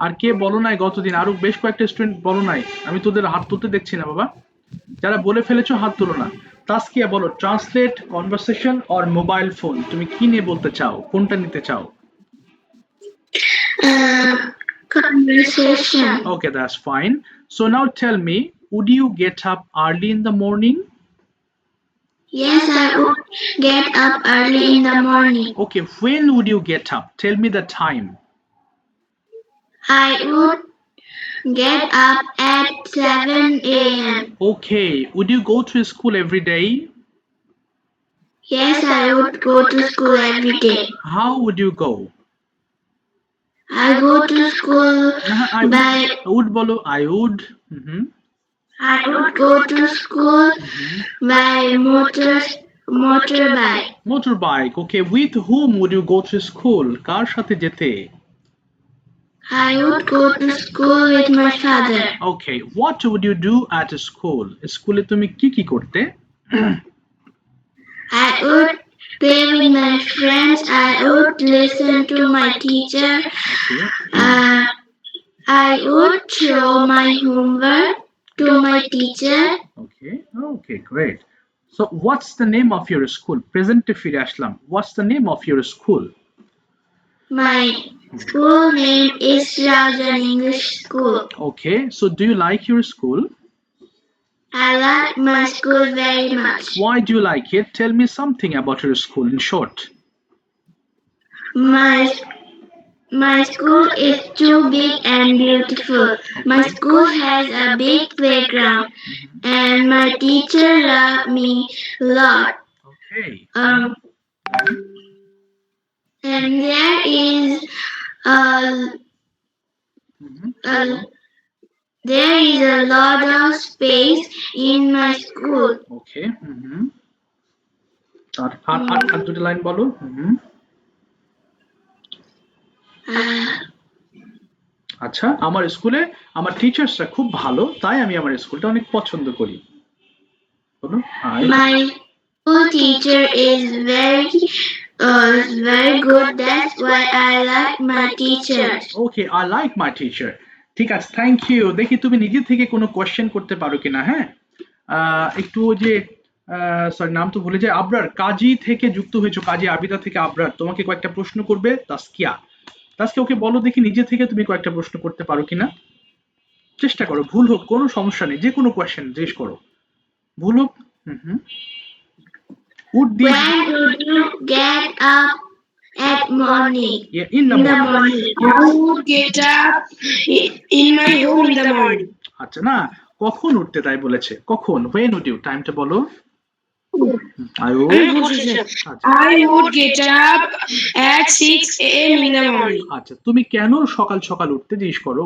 আর কে বলো নাই গতদিন? আরো বেশ কয়েকটা স্টুডেন্ট বলো নাই, আমি তোদের হাত তুলতে দেখছি না বাবা। যারা বলে ফেলেছো হাত তুলো না। তাসকিয়া বলো, translate conversation or mobile phone, তুমি কি নিয়ে বলতে চাও? কোনটা নিতে চাও? Conversation. Okay, that's fine. So now tell me, would you get up early in the morning? Yes, I would get up early in the morning. Okay, when would you get up? Tell me the time. I would get up at 7 a.m. Okay, would you go to school every day? Yes, I would go to school every day. How would you go? I go to school by I would. I would go to school by motorbike. Motorbike. Okay. With whom would you go to school? কার সাথে যেতে? I would go to school with my father. Okay. What would you do at school? স্কুলে তুমি কি করতে? I would play with my friends. I would listen to my teacher. Okay. I would show my homework to my teacher. Okay. Okay, great. So what's the name of your school? Present ফিরে আসলাম. What's the name of your school? My school name is Rajan English School. Okay. So do you like your school? I like my school very much. Why do you like it? Tell me something about your school in short. My school is too big and beautiful. My school has a big playground, and my teacher love me a lot. Okay. And there is a lot of space in my school. Okay. আর দুটো line বলো। আচ্ছা, আমার স্কুলে আমার টিচার্সরা খুব ভালো, তাই আমি আমার স্কুলটা অনেক পছন্দ করি। বলো। My school teacher is very good. That's why I like my teachers. Okay, I like my teacher. ঠিক আছে, থ্যাংক ইউ। দেখি তুমি নিজে থেকে কোনো কোয়েশ্চেন করতে পারো কিনা। হ্যাঁ, একটু যে সরি নাম তো ভুলে যায়, আবরার কাজী থেকে যুক্ত হয়েছো, কাজী আবিদা থেকে আবরার তোমাকে কয়েকটা প্রশ্ন করবে। তাসকিয়া ওকে বলো দেখি নিজে থেকে তুমি কয়েকটা প্রশ্ন করতে পারো কিনা, চেষ্টা করো, ভুল হোক কোনো সমস্যা নেই, যে কোনো কোয়েশ্চেন জিজ্ঞেস করো, ভুল হোক। Would When would you get up at morning? Yeah, in the morning. I would get up in my home in the morning. আচ্ছা, না কখন উঠতে তাই বলেছে, কখন, when would you, টাইমটা বলো। I would get up at 6 a.m. in the morning. আচ্ছা, তুমি কেন সকাল সকাল উঠতে জিজ্ঞেস করো,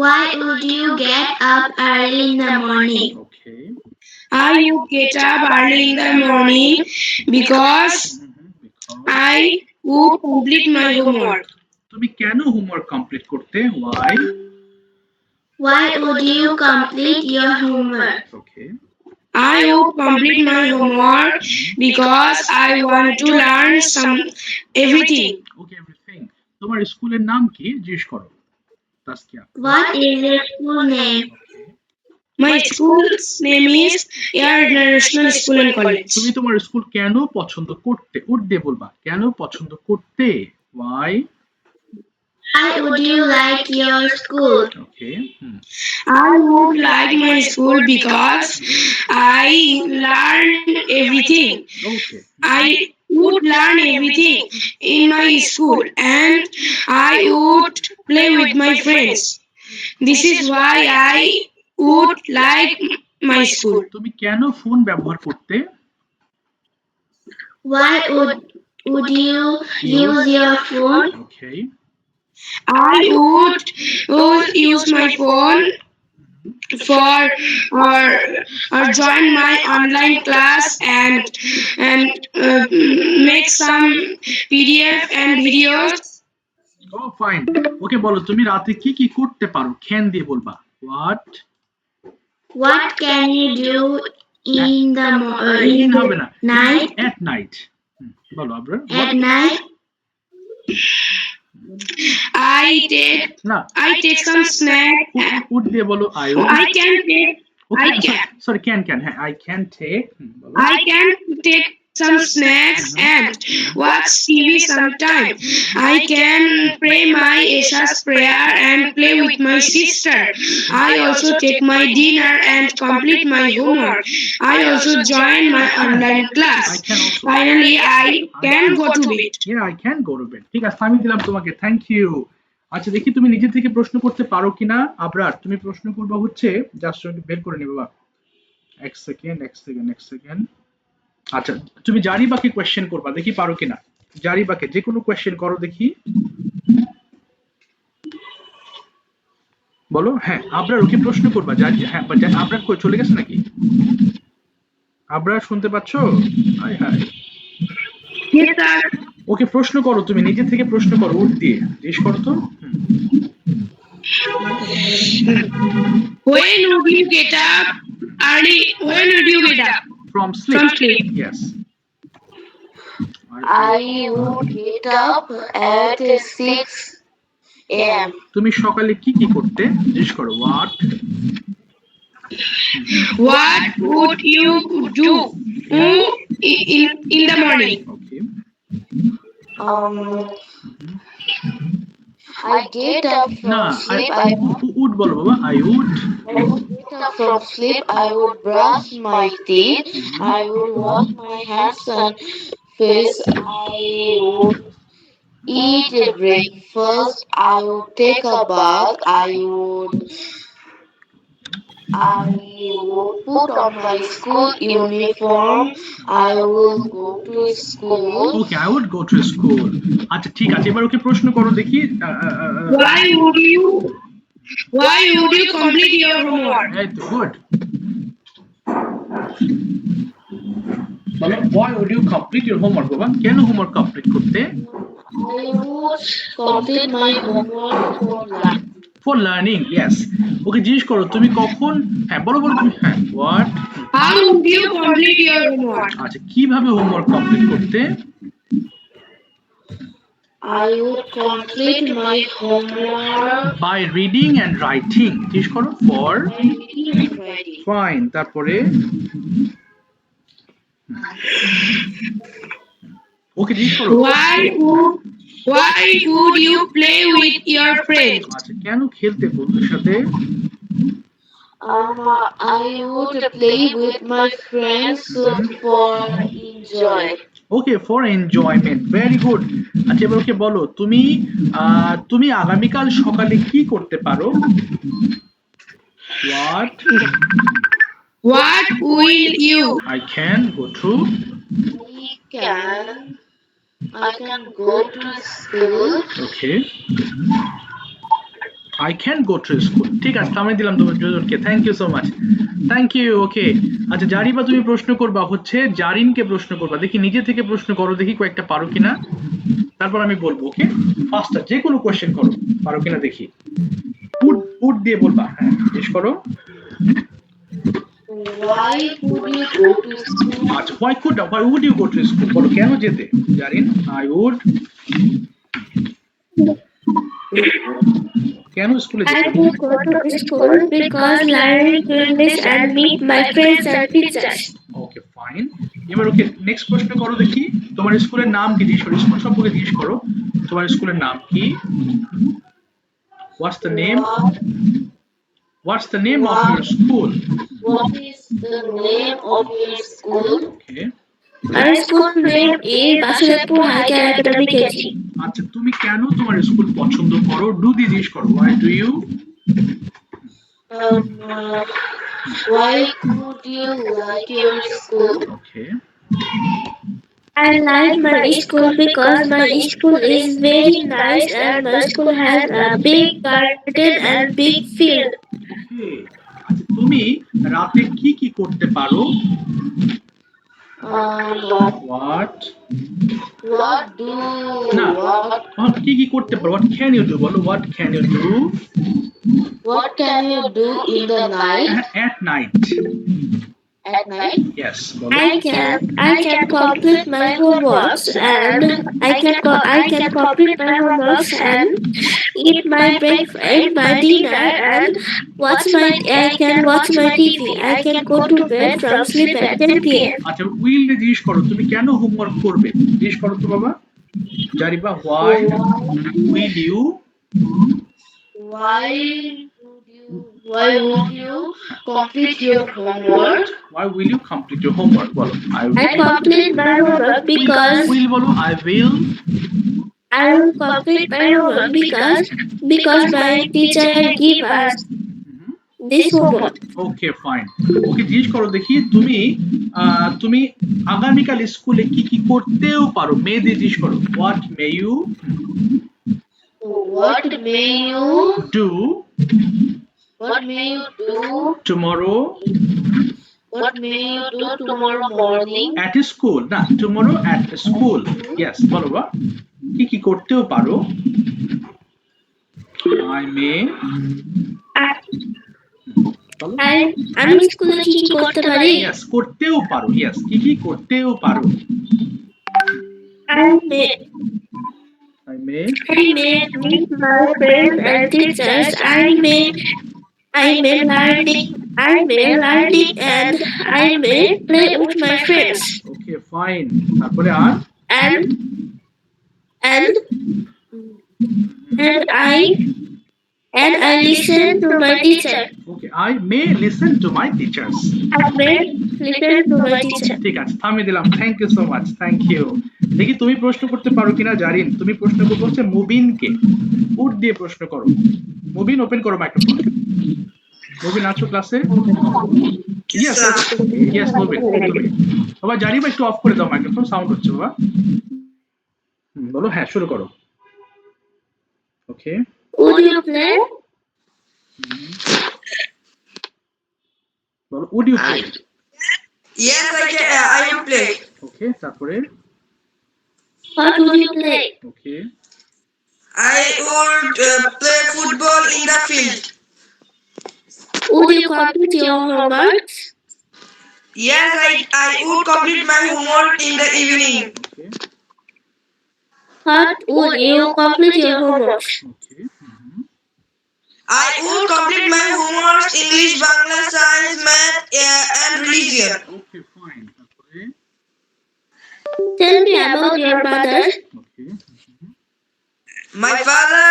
why would you get up early in the morning? Okay. I would get up early in the morning because I would complete my homework. তুমি কেন হোমওয়ার্ক কমপ্লিট করতে, Why would you complete your homework? Okay. I would complete my homework because I want to learn everything. Okay, everything. তোমার স্কুলের নাম কি জিজ্ঞেস করো, Taskia. What is your school name? My school's name is Air International School and College. তুমি তোমার school কেন পছন্দ করতে, উর্দে বলবা, কেন পছন্দ করতে, why Why would you like your school? Okay. I would like my school because I learn everything. Okay. I would learn everything in my school and I would play with my friends. This is why I would like my school. তুমি কেন phone ব্যবহার করতে, Why would you use your phone? Okay. I would use my phone for or join my online class and make some PDF and videos. Oh, fine. Okay, বলো তুমি রাতে কি করতে পারো, can দিয়ে বলবা, What can you do in the হবে না, night? At night. বলো Abrar. At night? I take some snack. Would দিয়ে বলো, I can take. Okay, I can. Sorry, can. হ্যাঁ, I can take. বলো। I can take some snacks and watch TV sometime. I can pray my Isha's prayer and play with my sister. I also take my dinner and complete my homework. I also join my online class. Finally, I can go to bed. Yeah, I can go to bed. ঠিক আছে, আমি দিলাম তোমাকে, thank you. আচ্ছা, দেখি তুমি নিজে থেকে প্রশ্ন করতে পারো কিনা। আবরার তুমি প্রশ্ন করবা হচ্ছে, জাস্ট বের করে নেবে, বাবা এক সেকেন্ড। আচ্ছা, তুমি জারিবাকে কোয়েশ্চেন করবা, দেখি পারো কিনা। জারিবাকে যে কোনো কোয়েশ্চেন করো দেখি, বলো। হ্যাঁ, আবরার ওকে প্রশ্ন করবা। হ্যাঁ, আবরার কই চলে গেছে নাকি? আবরার শুনতে পাচ্ছো? High high. Yes, sir. ওকে প্রশ্ন করো, তুমি নিজে থেকে প্রশ্ন করো, উঠ দিয়ে জিজ্ঞেস করো তো। When would you get up early? When would you get up from sleep. from sleep? Yes. I would get up at 6 a.m. তুমি সকালে কি কি করতে? জিজ্ঞেস করো what. What would you do in the morning? Okay. Um, I get up না from sleep. Would বলো বাবা। I would. I would get up from sleep. I would brush my teeth. I would wash my hands and face. I would eat a breakfast. I would take a bath. I would put on my school uniform. I will go to school. Okay I would go to school. আচ্ছা ঠিক আছে, এবার ওকে প্রশ্ন করো দেখি। Why would you complete your homework? এই তো good. বলো why would you complete your homework বাবা? কেন হোমওয়ার্ক কমপ্লিট করতে? I would complete my homework for lunch. For learning. Yes. Okay জিজ্ঞেস করো তুমি কখন, হ্যাঁ বলো বলো তুমি, হ্যাঁ what. How would you complete your homework? আচ্ছা কিভাবে হোমওয়ার্ক কমপ্লিট করতে? I would complete my homework by reading and writing. জিজ্ঞেস করো for. by reading and writing. Fine, তারপরে ওকে জিজ্ঞেস করো Why would you play with your friends? আচ্ছা কেন খেলতে বন্ধুদের সাথে? I would play with my friends for enjoy. Okay for enjoyment, very good. আচ্ছা এবার ওকে বলো তুমি আগামীকাল সকালে কি করতে পারো? What. What will you? I can go to. I can go to school. Okay I can go to school. ঠিক আছে, আমি দিলাম তোমার দুজনকে। Thank you so much, thank you. Okay আচ্ছা জারিবা তুমি প্রশ্ন করবা, হচ্ছে জারিনকে প্রশ্ন করবা। দেখি নিজে থেকে প্রশ্ন করো, দেখি কয়েকটা পারো কিনা, তারপর আমি বলবো। ওকে ফার্স্ট যে কোনো কোশ্চেন করো, পারো কিনা দেখি। উড দিয়ে বলবা। হ্যাঁ জিজ্ঞেস করো। Why would you go to school? আচ্ছা why would you go to school বলো, কেন যেতে? Zarin I would. কেন স্কুলে I যেতে? would go to school because learning English and meet my friends and teachers. Okay fine. এবার ওকে নেক্সট প্রশ্ন করো দেখি, তোমার স্কুলের নাম কি? জিজ্ঞেস করো, স্কুল সম্পর্কে জিজ্ঞেস করো। তোমার স্কুলের নাম কি? What's the name? What's the name of your school? What is the name of your school? Okay Our school name is Basudepur High Academy KG. আচ্ছা তুমি কেন তোমার স্কুল পছন্দ করো? ডু দিয়ে জিজ্ঞেস করো, why do you? Why would you like your school? Okay I like my school because my school is very nice and my school has a big garden and big field. ওকে আচ্ছা তুমি রাতে কি কি করতে পারো? হোয়াট না কি কি করতে পারো? হোয়াট ক্যান ইউ ডু বলো, what can you do? What can you do in the night? At night. At night? Yes বলো। I can complete my homeworks and I can complete my homeworks and eat my breakfast, my dinner and I can watch my TV. I can go to bed from sleep at 10 p.m. আচ্ছা will দিয়ে জিজ্ঞেস করো তুমি কেন homework করবে? জিজ্ঞেস করো তো বাবা। Zariba why will you? Why would you complete your homework? Why will you complete your homework? বলো I I complete my homework because will বলো I will I will complete my homework because my teacher give us this homework. Okay fine. Okay জিজ্ঞেস করো দেখি তুমি আগামীকাল স্কুলে কি কি করতেও পারো? মে দিয়ে জিজ্ঞেস করো, what may you What may you do What may you do tomorrow What may you do tomorrow morning? at school না tomorrow at school yes বলো বা কি কি করতেও পারো I may বলো আমি স্কুলে কি কি করতে পারি? yes করতেও পারো yes কি কি করতেও পারো I may I may meet my friends and teachers. I may learning and I may play with my friends. okay fine তারপরে আর And and and I listen to my teacher. okay I may listen to my teachers I may listen to my teacher. ঠিক আছে থামিয়ে দিলাম thank you so much thank you দেখি তুমি প্রশ্ন করতে পারো কিনা জারিন তুমি প্রশ্ন করবো হচ্ছে মুবিনকে উড দিয়ে প্রশ্ন করো মুবিন ওপেন করো মাইক্রোফোন মুবিন আছো ক্লাসে ইয়েস ইয়েস মুবিন তুমি বাবা জারিবা একটু অফ করে দাও মাইক্রোফোন সাউন্ড হচ্ছে বাবা বলো হ্যাঁ শুরু করো ওকে Would you play? বলো would you play Yes, I will play. Okay তারপরে What would you play? Okay I would play football in the field. Would you complete your homework? Yes, I would complete my homework in the evening. Okay What would you complete your homework? Okay I would complete my homework English, Bangla, Science, Math, and Religion. Okay fine তারপরে Tell me about your mother. Okay My father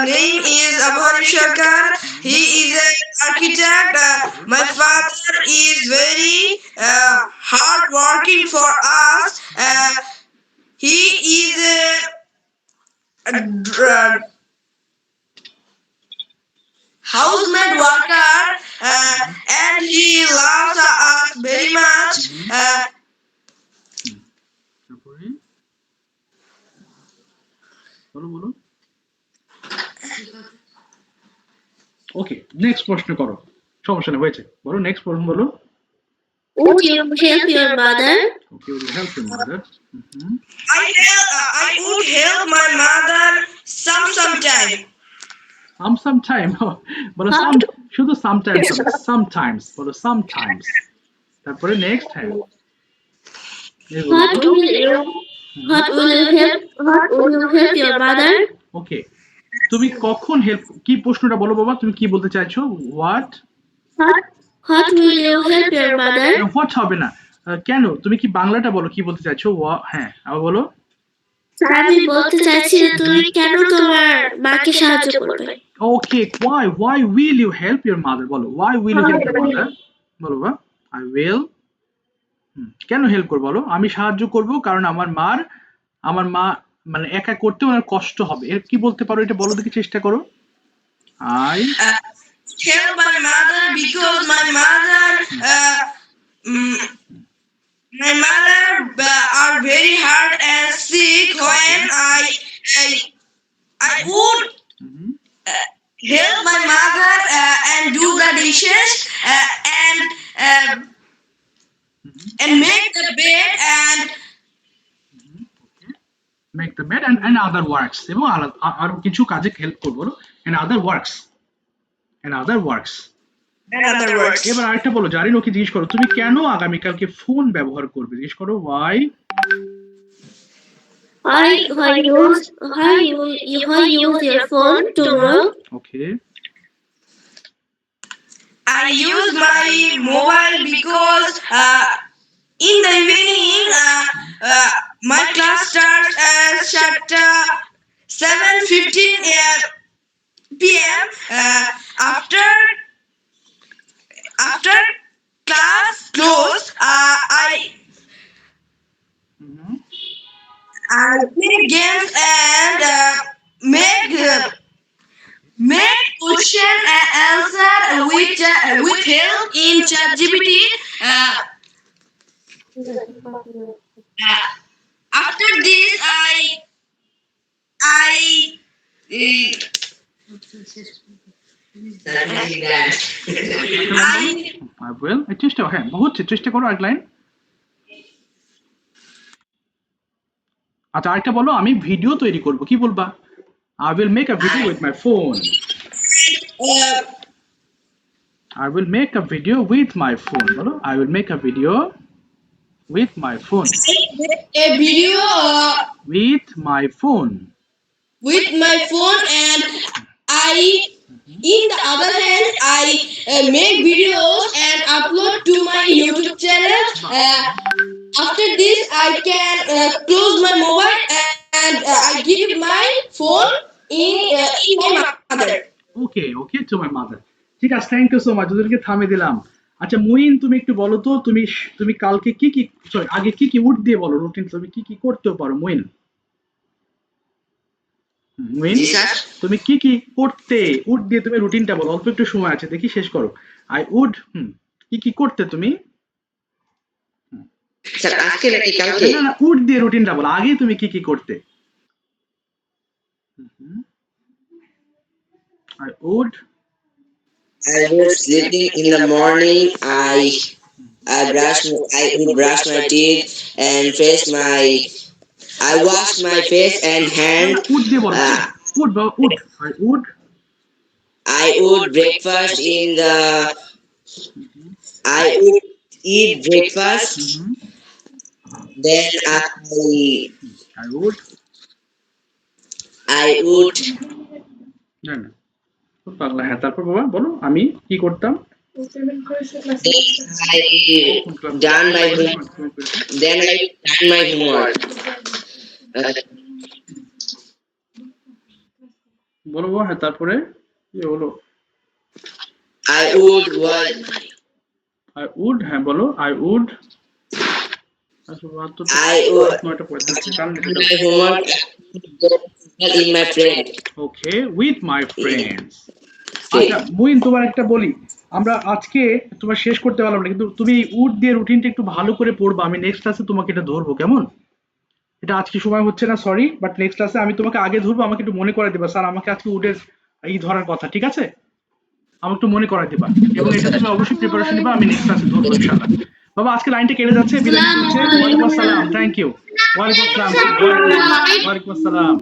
name is Abhani Sharkar. He is an architect. My father is very hard working for us. He is a housemaid worker and he loves us very much. তারপরে বলো বলো okay next প্রশ্ন করো সমস্যা নেই হয়েছে বলো next প্রশ্ন বলো Would you help your mother? Okay will help your mother I would help my mother sometime. Sometime বলো সাম শুধু সামটাইমস বলো সামটাইমস তারপরে নেক্সট হ্যাঁ What will you help your mother? ওকে তুমি কখন হেল্প কি প্রশ্নটা বলো বাবা তুমি কি বলতে চাইছো what What will you help your mother? What হবে না কেন তুমি কি বাংলাটা বলো কি বলতে চাইছো হ্যাঁ আবার বলো আমি বলতে চাইছি যে তুমি কেন তোমার মাকে সাহায্য করবে? ওকে why will you help your mother বলো why will you help your mother বলো বা I will কেন হেল্প করব বলো আমি সাহায্য করব কারণ আমার মা মানে একা করতে ওনার কষ্ট হবে এর কি বলতে পারো এটা বলো দেখি চেষ্টা করো I Help my mother because my mother are very hard and sick. When I would help my mother and do the dishes and make the bed and make the bed and other works এবং আর কিছু কাজে help করব and other works other works. এবার আরেকটা বলো জারিন ওকে জিজ্ঞেস করো তুমি কেন আগামীকালকে ফোন ব্যবহার করবে জিজ্ঞেস করো why Why use your phone tomorrow? okay I use my mobile because in the evening my class starts at 7:15 p.m. After class close, I play games and make question and answer with help in ChatGPT. After this, I will চেষ্টা হ্যাঁ হচ্ছে চেষ্টা করো আরেক line আচ্ছা আরেকটা বলো আমি ভিডিও তৈরি করব কি বলবা I will make a video with my phone I will make a video with my phone বলো I will make a video with my phone A video with my phone with my phone, and in the other hand, I make videos and upload to my YouTube channel. After this, I can close my mobile and I give my phone in my mother. Okay okay to my mother ঠিক আছে thank you so much ওদেরকে থামিয়ে দিলাম আচ্ছা মুইন তুমি একটু বলো তো তুমি কালকে কি কি সরি আগে কি কি উড দিয়ে বলো রুটিন তুমি কি কি করতে পারো মুইন মুইন তুমি কি কি করতে উড দিয়ে তুমি রুটিনটা বলো অল্প একটু সময় আছে দেখি শেষ করো আই উড কি কি করতে তুমি স্যার আজকে নাকি কালকে না না উড দিয়ে রুটিনটা বলো আগে তুমি কি কি করতে I would I was sleeping in the morning. I would brush my teeth and I wash my face and hand. Would দিয়ে বলো উড বা would I would I would breakfast I would eat breakfast. Then I would I would না না খুব পাগলা হ্যাঁ তারপর বাবা বলো আমি কি করতাম I done my homework. Then I done my homework. বলো বাবা হ্যাঁ তারপরে কি বলো I would what? I would হ্যাঁ বলো আই উড I would নয়টা পড়ে my homework in my friend. Okay with my friends আচ্ছা মুইন তোমার একটা বলি আমরা আজকে তোমার শেষ করতে পারলাম না কিন্তু তুমি উড দিয়ে রুটিনটা একটু ভালো করে পড়বা আমি নেক্সট ক্লাসে তোমাকে এটা ধরবো কেমন এটা আজকে সময় হচ্ছে না সরি বাট নেক্সট ক্লাসে আমি তোমাকে আগে ধরবো আমাকে একটু মনে করে দিবা স্যার আমাকে আজকে উডের এই ধরার কথা ঠিক আছে আমাকে একটু মনে করাই দিবা এবং এটা তুমি অবশ্যই প্রিপারেশন নিবা আমি নেক্সট ক্লাসে ধরবো ইনশাআল্লাহ বাবা আজকে লাইনটা কেটে যাচ্ছে বিদায় নিচ্ছি। ওয়ালাইকুম আসসালাম থ্যাংক ইউ ওয়ালাইকুম আসসালাম ওয়ালাইকুম আসসালাম